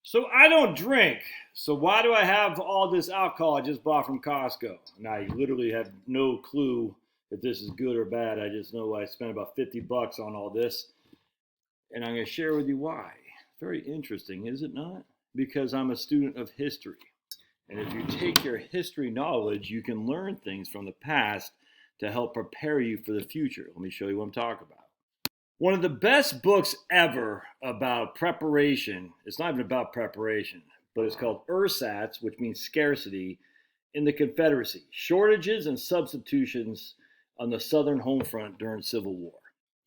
So I don't drink. So why do I have all this alcohol I just bought from Costco? And I literally have no clue if this is good or bad. I just know I spent about 50 bucks on all this. And I'm going to share with you why. Very interesting, is it not? Because I'm a student of history. And if you take your history knowledge, you can learn things from the past to help prepare you for the future. Let me show you what I'm talking about. One of the best books ever about preparation, it's not even about preparation, but it's called Ersatz, which means scarcity, in the Confederacy, Shortages and Substitutions on the Southern Home Front during Civil War.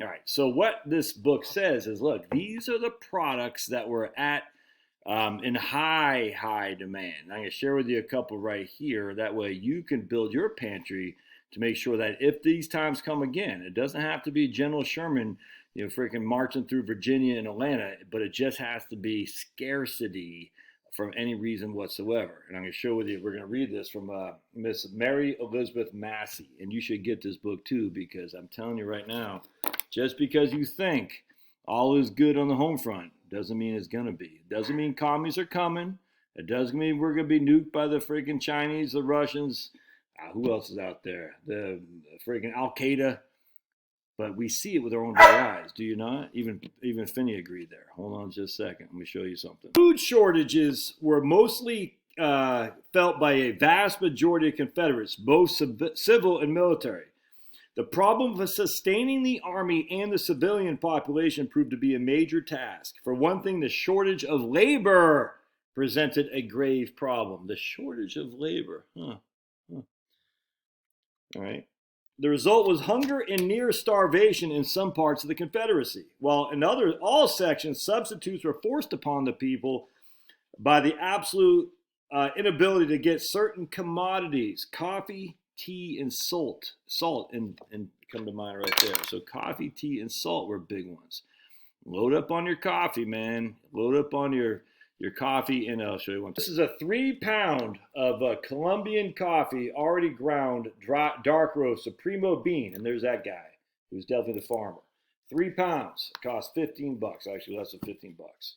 All right, so what this book says is, look, these are the products that were in high demand. I'm going to share with you a couple right here. That way you can build your pantry to make sure that if these times come again, it doesn't have to be General Sherman, freaking marching through Virginia and Atlanta, but it just has to be scarcity from any reason whatsoever. And I'm going to show with you, we're going to read this from Miss Mary Elizabeth Massey. And you should get this book too, because I'm telling you right now, just because you think all is good on the home front doesn't mean it's going to be. It doesn't mean commies are coming. It doesn't mean we're going to be nuked by the freaking Chinese, the Russians. Who else is out there? The freaking Al-Qaeda. But we see it with our own very eyes, do you not? Even Finney agreed there. Hold on just a second. Let me show you something. Food shortages were mostly felt by a vast majority of Confederates, both civil and military. The problem of sustaining the army and the civilian population proved to be a major task. For one thing, the shortage of labor presented a grave problem. The shortage of labor. All right. The result was hunger and near starvation in some parts of the Confederacy, while in all sections, substitutes were forced upon the people by the absolute inability to get certain commodities: coffee, tea, and salt. Salt and come to mind right there. So coffee, tea, and salt were big ones. Load up on your coffee, man. Load up on your coffee, and I'll show you one. This is a 3 pound of Colombian coffee, already ground, dark roast, Supremo bean, and there's that guy who's definitely the farmer. 3 pounds, it costs 15 bucks, actually less than 15 bucks.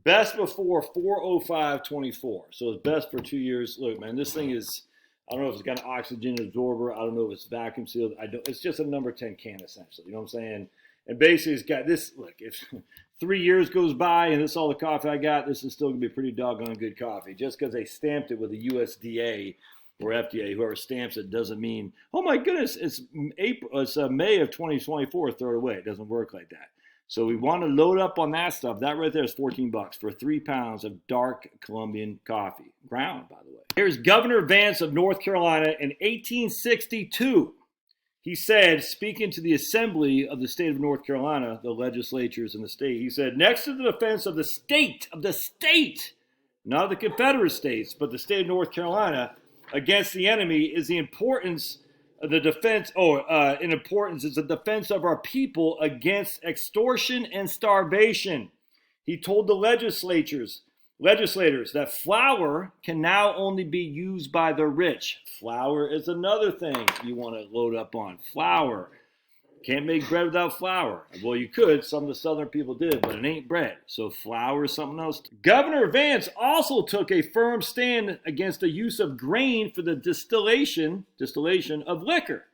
Best before 405.24, so it's best for 2 years. Look, man, this thing is, I don't know if it's got an oxygen absorber, I don't know if it's vacuum sealed, it's just a number 10 can essentially, you know what I'm saying? And basically it's got this, look, if 3 years goes by and this is all the coffee I got, this is still going to be pretty doggone good coffee. Just because they stamped it with the USDA or FDA, whoever stamps it, doesn't mean, oh my goodness, it's May of 2024, throw it away. It doesn't work like that. So we want to load up on that stuff. That right there is 14 bucks for 3 pounds of dark Colombian coffee. Ground, by the way. Here's Governor Vance of North Carolina in 1862. He said, speaking to the Assembly of the state of North Carolina, the legislatures in the state, he said, next to the defense of the state, not the Confederate States, but the state of North Carolina, against the enemy is the importance of the defense, in importance is the defense of our people against extortion and starvation. He told the legislators that flour can now only be used by the rich. Flour is another thing you want to load up on. Flour. Can't make bread without flour. Well, you could. Some of the southern people did, but it ain't bread. So flour is something else. Governor Vance also took a firm stand against the use of grain for the distillation of liquor.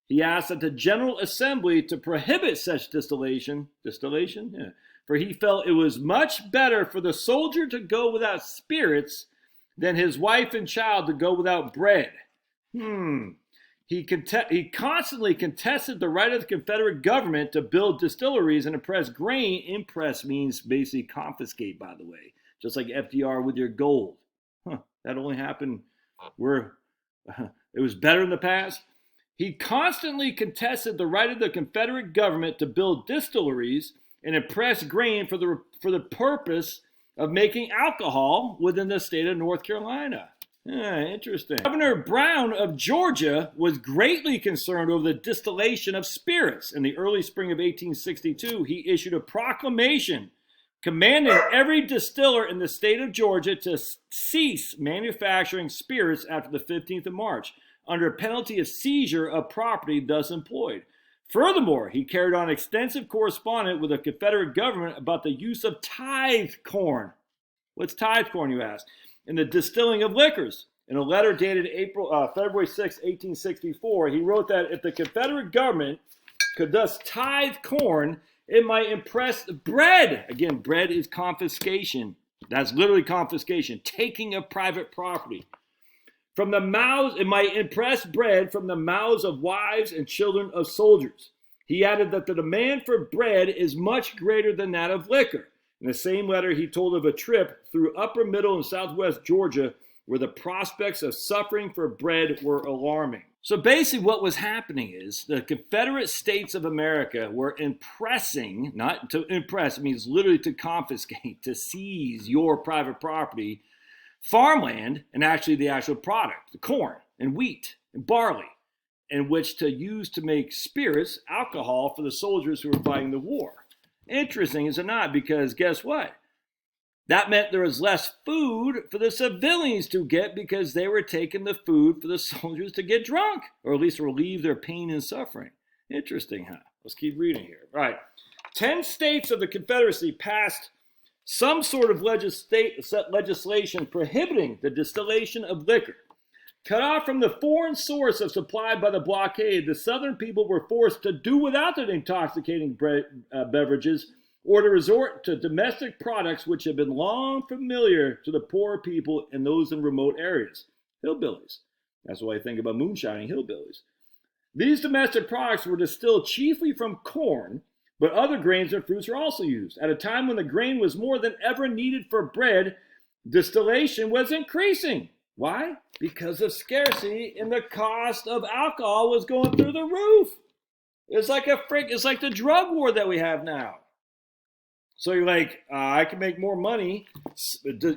He asked that the General Assembly to prohibit such distillation, yeah, for he felt it was much better for the soldier to go without spirits than his wife and child to go without bread. He constantly contested the right of the Confederate government to build distilleries and impress grain. Impress means basically confiscate, by the way, just like FDR with your gold. That only happened where it was better in the past. He constantly contested the right of the Confederate government to build distilleries and impress grain for the purpose of making alcohol within the state of North Carolina. Interesting. Governor Brown of Georgia was greatly concerned over the distillation of spirits. In the early spring of 1862, he issued a proclamation commanding every distiller in the state of Georgia to cease manufacturing spirits after the 15th of March, under penalty of seizure of property thus employed. Furthermore, he carried on extensive correspondence with the Confederate government about the use of tithe corn. What's tithe corn, you ask? In the distilling of liquors. In a letter dated February 6, 1864, he wrote that if the Confederate government could thus tithe corn, it might impress bread. Again, bread is confiscation. That's literally confiscation, taking of private property. From the mouths, it might impress bread from the mouths of wives and children of soldiers. He added that the demand for bread is much greater than that of liquor. In the same letter, he told of a trip through upper, middle, and southwest Georgia where the prospects of suffering for bread were alarming. So basically what was happening is the Confederate States of America were impressing, not to impress, it means literally to confiscate, to seize your private property, farmland, and actually the actual product, the corn and wheat and barley, in which to use to make spirits, alcohol for the soldiers who were fighting the war. Interesting, is it not? Because guess what? That meant there was less food for the civilians to get because they were taking the food for the soldiers to get drunk, or at least relieve their pain and suffering. Interesting, huh? Let's keep reading here. All right. 10 states of the Confederacy passed some sort of legislation prohibiting the distillation of liquor. Cut off from the foreign source of supply by the blockade, the Southern people were forced to do without the intoxicating beverages or to resort to domestic products which had been long familiar to the poor people and those in remote areas. Hillbillies. That's why I think about moonshining hillbillies. These domestic products were distilled chiefly from corn, but other grains and fruits were also used. At a time when the grain was more than ever needed for bread, distillation was increasing. Why? Because of scarcity and the cost of alcohol was going through the roof. It's like the drug war that we have now. So you're like, I can make more money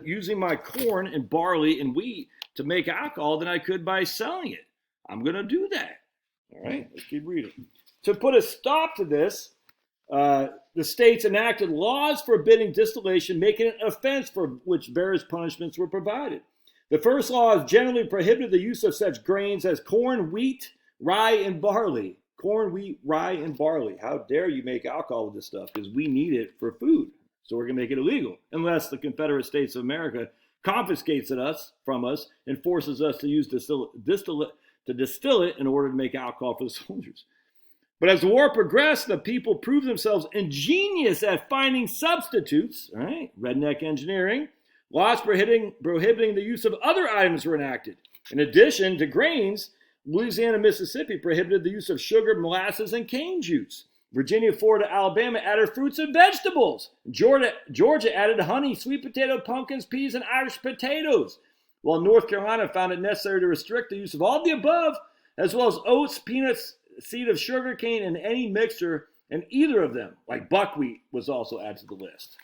using my corn and barley and wheat to make alcohol than I could by selling it. I'm going to do that. All right, let's keep reading. To put a stop to this, the states enacted laws forbidding distillation, making it an offense for which various punishments were provided. The first laws generally prohibited the use of such grains as corn, wheat, rye, and barley. Corn, wheat, rye, and barley. How dare you make alcohol with this stuff? Because we need it for food. So we're going to make it illegal. Unless the Confederate States of America confiscates it from us and forces us to use distill it in order to make alcohol for the soldiers. But as the war progressed, the people proved themselves ingenious at finding substitutes. All right, redneck engineering. Laws prohibiting the use of other items were enacted. In addition to grains, Louisiana and Mississippi prohibited the use of sugar, molasses, and cane juice. Virginia, Florida, Alabama added fruits and vegetables. Georgia added honey, sweet potato, pumpkins, peas, and Irish potatoes. While North Carolina found it necessary to restrict the use of all the above, as well as oats, peanuts, seed of sugar cane, and any mixture, and either of them, like buckwheat, was also added to the list.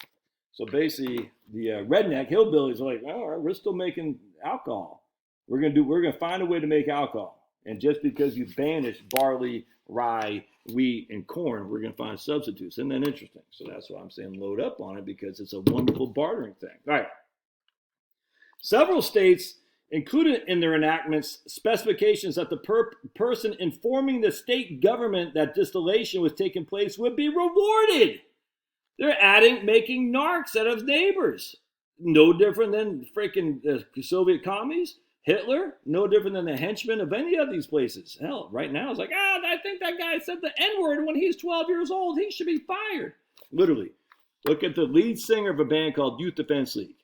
So basically, the redneck hillbillies are like, all right, we're still making alcohol. We're gonna find a way to make alcohol. And just because you banish barley, rye, wheat, and corn, we're going to find substitutes. Isn't that interesting? So that's why I'm saying load up on it, because it's a wonderful bartering thing. All right. Several states included in their enactments specifications that the person informing the state government that distillation was taking place would be rewarded. They're making narcs out of neighbors. No different than freaking Soviet commies. Hitler, no different than the henchmen of any of these places. Hell, right now it's like, I think that guy said the N-word when he's 12 years old. He should be fired. Literally. Look at the lead singer of a band called Youth Defense League.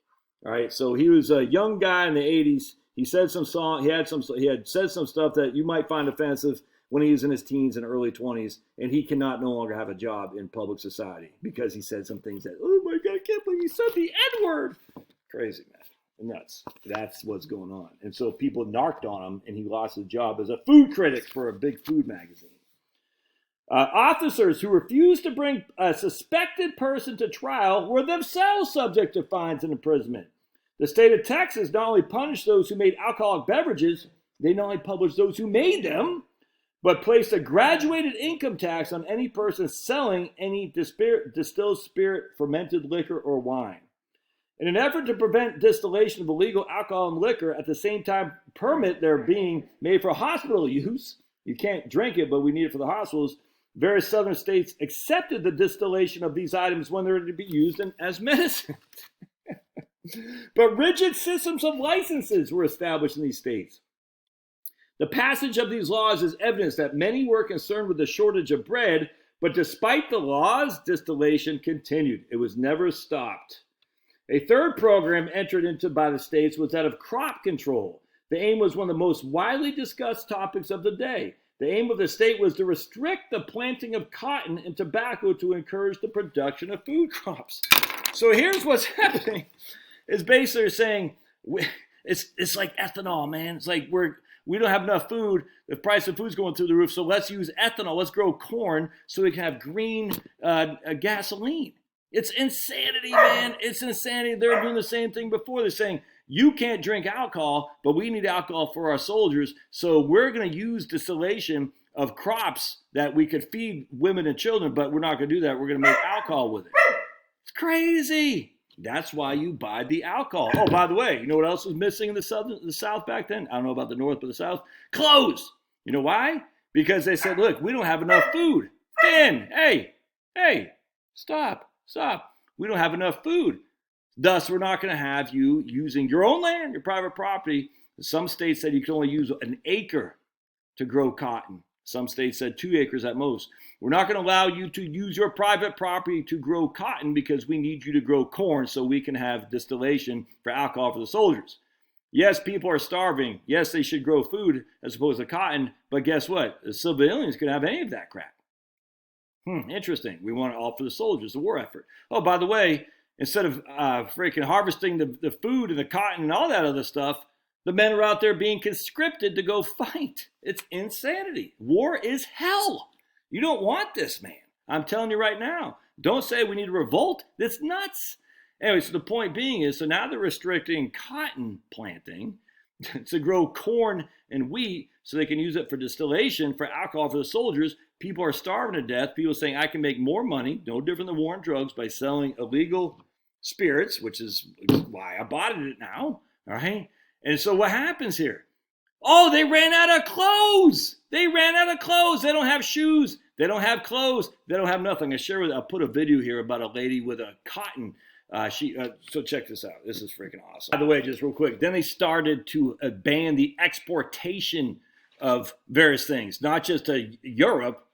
All right, so he was a young guy in the 80s. He said some song. He had said some stuff that you might find offensive when he was in his teens and early 20s, and he cannot no longer have a job in public society because he said some things that, oh my God, I can't believe he said the N-word. Crazy, man. Nuts. That's what's going on. And so people narked on him, and he lost his job as a food critic for a big food magazine. Officers who refused to bring a suspected person to trial were themselves subject to fines and imprisonment. The state of Texas not only punished those who made alcoholic beverages, they not only punished those who made them, but placed a graduated income tax on any person selling any distilled spirit, fermented liquor, or wine. In an effort to prevent distillation of illegal alcohol and liquor, at the same time permit their being made for hospital use, you can't drink it, but we need it for the hospitals, various southern states accepted the distillation of these items when they were to be used as medicine. But rigid systems of licenses were established in these states. The passage of these laws is evidence that many were concerned with the shortage of bread, but despite the laws, distillation continued. It was never stopped. A third program entered into by the states was that of crop control. The aim was one of the most widely discussed topics of the day. The aim of the state was to restrict the planting of cotton and tobacco to encourage the production of food crops. So here's what's happening. It's basically saying, it's like ethanol, man. It's like we don't have enough food. The price of food's going through the roof, so let's use ethanol. Let's grow corn so we can have green gasoline. It's insanity, man. It's insanity. They're doing the same thing before. They're saying, you can't drink alcohol, but we need alcohol for our soldiers, so we're going to use distillation of crops that we could feed women and children, but we're not going to do that. We're going to make alcohol with it. It's crazy. That's why you buy the alcohol. Oh, by the way, you know what else was missing in the South back then? I don't know about the North, but the South. Clothes. You know why? Because they said, look, we don't have enough food. Finn, hey, stop. We don't have enough food. Thus, we're not going to have you using your own land, your private property. Some states said you can only use an acre to grow cotton. Some states said 2 acres at most. We're not going to allow you to use your private property to grow cotton because we need you to grow corn so we can have distillation for alcohol for the soldiers. Yes, people are starving. Yes, they should grow food as opposed to cotton. But guess what? The civilians can have any of that crap. Interesting. We want it all for the soldiers, the war effort. Oh, by the way, instead of freaking harvesting the food and the cotton and all that other stuff, the men are out there being conscripted to go fight. It's insanity. War is hell. You don't want this, man. I'm telling you right now. Don't say we need to revolt. That's nuts. Anyway, so the point being is, so now they're restricting cotton planting to grow corn and wheat so they can use it for distillation, for alcohol for the soldiers. People are starving to death. People are saying, I can make more money, no different than war on drugs, by selling illegal spirits, which is why I bought it now. All right. And so what happens here? Oh, they ran out of clothes. They don't have shoes. They don't have clothes. They don't have nothing. I'll put a video here about a lady with a cotton. So check this out. This is freaking awesome. By the way, just real quick, then they started to ban the exportation of various things, not just to Europe,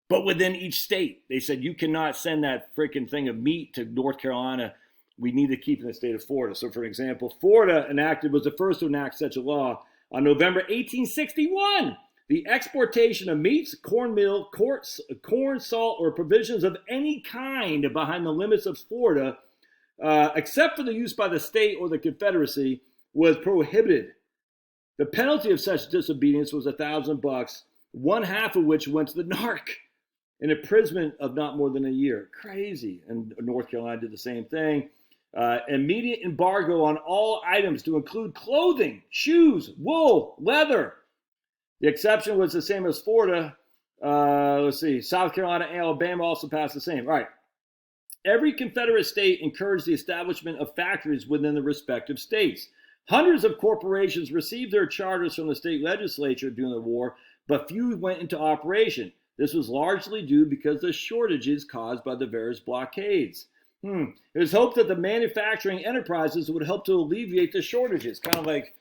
but within each state. They said, you cannot send that freaking thing of meat to North Carolina. We need to keep in the state of Florida. So, for example, Florida was the first to enact such a law on November 1861. The exportation of meats, cornmeal, corn, salt, or provisions of any kind behind the limits of Florida, except for the use by the state or the Confederacy, was prohibited. The penalty of such disobedience was $1,000, one half of which went to the narc, an imprisonment of not more than a year. Crazy. And North Carolina did the same thing. Immediate embargo on all items to include clothing, shoes, wool, leather. The exception was the same as Florida. South Carolina and Alabama also passed the same. All right. Every Confederate state encouraged the establishment of factories within the respective states. Hundreds of corporations received their charters from the state legislature during the war, but few went into operation. This was largely due because of the shortages caused by the various blockades. It was hoped that the manufacturing enterprises would help to alleviate the shortages. Kind of like,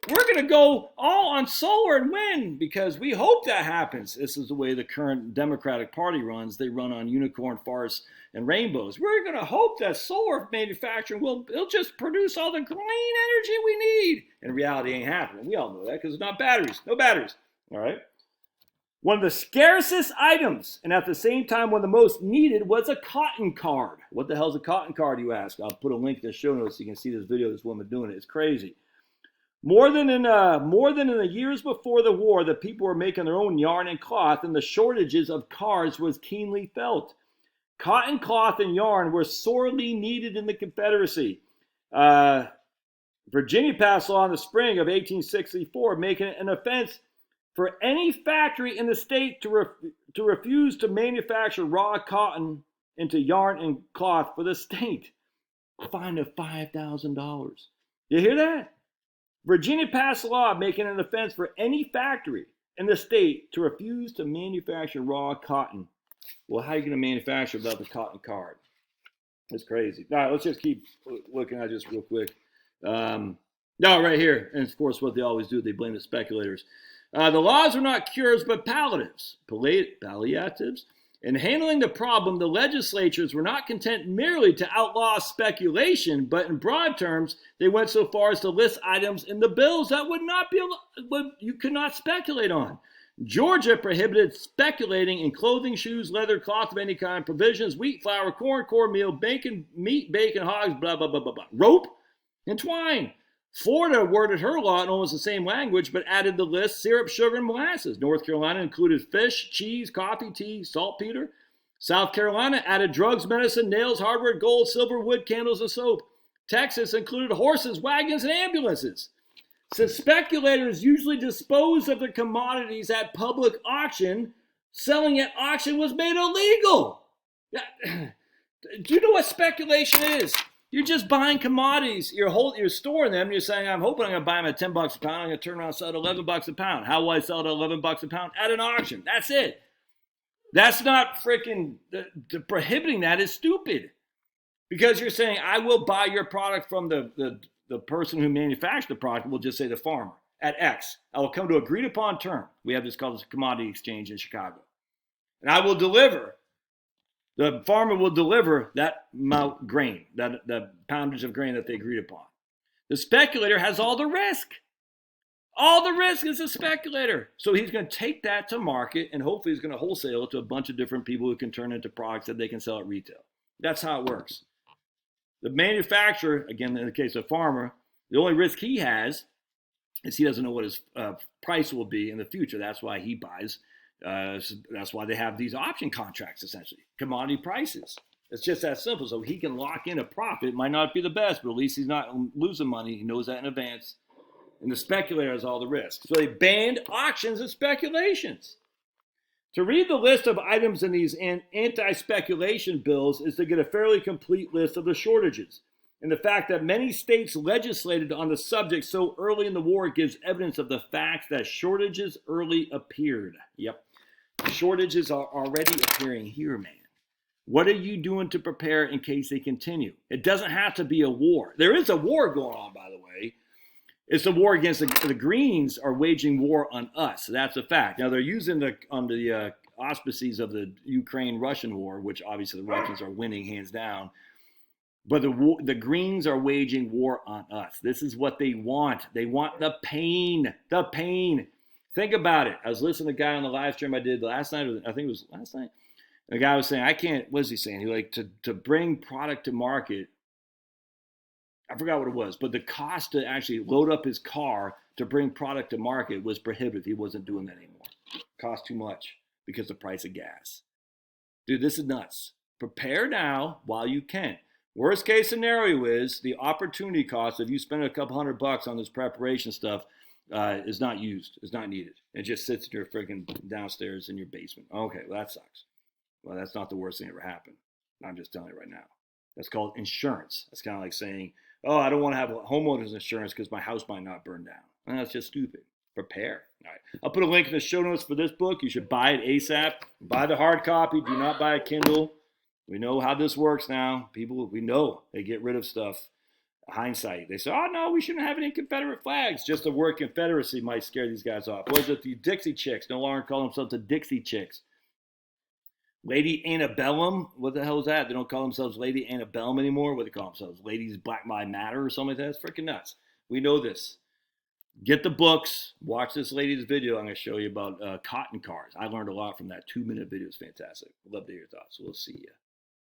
we're going to go all on solar and wind because we hope that happens. This is the way the current Democratic Party runs. They run on unicorn farce and rainbows. We're going to hope that solar manufacturing it'll just produce all the green energy we need. In reality, it ain't happening. We all know that because it's not batteries. No batteries. All right. One of the scarcest items, and at the same time one of the most needed, was a cotton card. What the hell is a cotton card, you ask? I'll put a link in the show notes so you can see this video of this woman doing it. It's crazy. More than in the years before the war, the people were making their own yarn and cloth, and the shortages of cards was keenly felt. Cotton, cloth, and yarn were sorely needed in the Confederacy. Virginia passed law in the spring of 1864, making it an offense for any factory in the state to refuse to manufacture raw cotton into yarn and cloth for the state. A fine of $5,000. You hear that? Virginia passed a law making it an offense for any factory in the state to refuse to manufacture raw cotton. Well, how are you going to manufacture without the cotton card? It's crazy. All right, let's just keep looking at this real quick. No, right here. And of course, what they always do, they blame the speculators. The laws are not cures, but palliatives. Palliatives. In handling the problem, the legislatures were not content merely to outlaw speculation, but in broad terms, they went so far as to list items in the bills that you could not speculate on. Georgia prohibited speculating in clothing, shoes, leather, cloth of any kind, provisions, wheat, flour, corn, cornmeal, bacon, meat, bacon, hogs, blah, blah, blah, blah, blah. Rope and twine. Florida worded her law in almost the same language, but added the list syrup, sugar, and molasses. North Carolina included fish, cheese, coffee, tea, saltpeter. South Carolina added drugs, medicine, nails, hardware, gold, silver, wood, candles, and soap. Texas included horses, wagons, and ambulances. Since speculators usually dispose of their commodities at public auction, selling at auction was made illegal. Do you know what speculation is? You're just buying commodities. You're storing them. You're saying, I'm hoping I'm going to buy them at $10 a pound. I'm going to turn around and sell it at $11 a pound. How will I sell it at $11 a pound? At an auction. That's it. That's not freaking, prohibiting that is stupid. Because you're saying, I will buy your product from the person who manufactured the product, we'll just say the farmer, at X. I will come to agreed upon term. We have this called the commodity exchange in Chicago. And I will deliver. The farmer will deliver that amount grain, that poundage of grain that they agreed upon. The speculator has all the risk. All the risk is a speculator. So he's going to take that to market, and hopefully he's going to wholesale it to a bunch of different people who can turn it into products that they can sell at retail. That's how it works. The manufacturer, again, in the case of farmer, the only risk he has is he doesn't know what his price will be in the future. That's why he buys. That's why they have these option contracts, essentially, commodity prices. It's just that simple. So he can lock in a profit. It might not be the best, but at least he's not losing money. He knows that in advance. And the speculator has all the risk. So they banned auctions and speculations. To read the list of items in these anti-speculation bills is to get a fairly complete list of the shortages. And the fact that many states legislated on the subject so early in the war gives evidence of the fact that shortages early appeared. Yep. Shortages are already appearing here, man. What are you doing to prepare in case they continue? It doesn't have to be a war. There is a war going on, by the way. It's a war against the Greens are waging war on us. So that's a fact. Now, they're using the auspices of the Ukraine-Russian war, which obviously the Russians are winning hands down. But the Greens are waging war on us. This is what they want. They want the pain. The pain. Think about it. I was listening to a guy on the live stream I did last night. I think it was last night. The guy was saying, I can't, what was he saying? He like to bring product to market. I forgot what it was, but the cost to actually load up his car to bring product to market was prohibitive. He wasn't doing that anymore. It cost too much because of the price of gas. Dude, this is nuts. Prepare now while you can. Worst case scenario is the opportunity cost of you spending a couple $100 on this preparation stuff is not used, is not needed. It just sits in your freaking downstairs in your basement. Okay, well, that sucks. Well, that's not the worst thing that ever happened. I'm just telling you right now. That's called insurance. That's kind of like saying, oh, I don't want to have homeowners insurance because my house might not burn down. And that's just stupid. Prepare. All right. I'll put a link in the show notes for this book. You should buy it ASAP. Buy the hard copy. Do not buy a Kindle. We know how this works now. People, we know they get rid of stuff. Hindsight. They say, oh, no, we shouldn't have any Confederate flags. Just the word Confederacy might scare these guys off. Was it the Dixie Chicks? No longer call themselves the Dixie Chicks. Lady Antebellum, what the hell is that? They don't call themselves Lady Antebellum anymore. What do they call themselves? Ladies Black Lives Matter or something like that? It's freaking nuts. We know this. Get the books. Watch this lady's video. I'm going to show you about cotton cars. I learned a lot from that 2-minute video. It's fantastic. I'd love to hear your thoughts. We'll see you.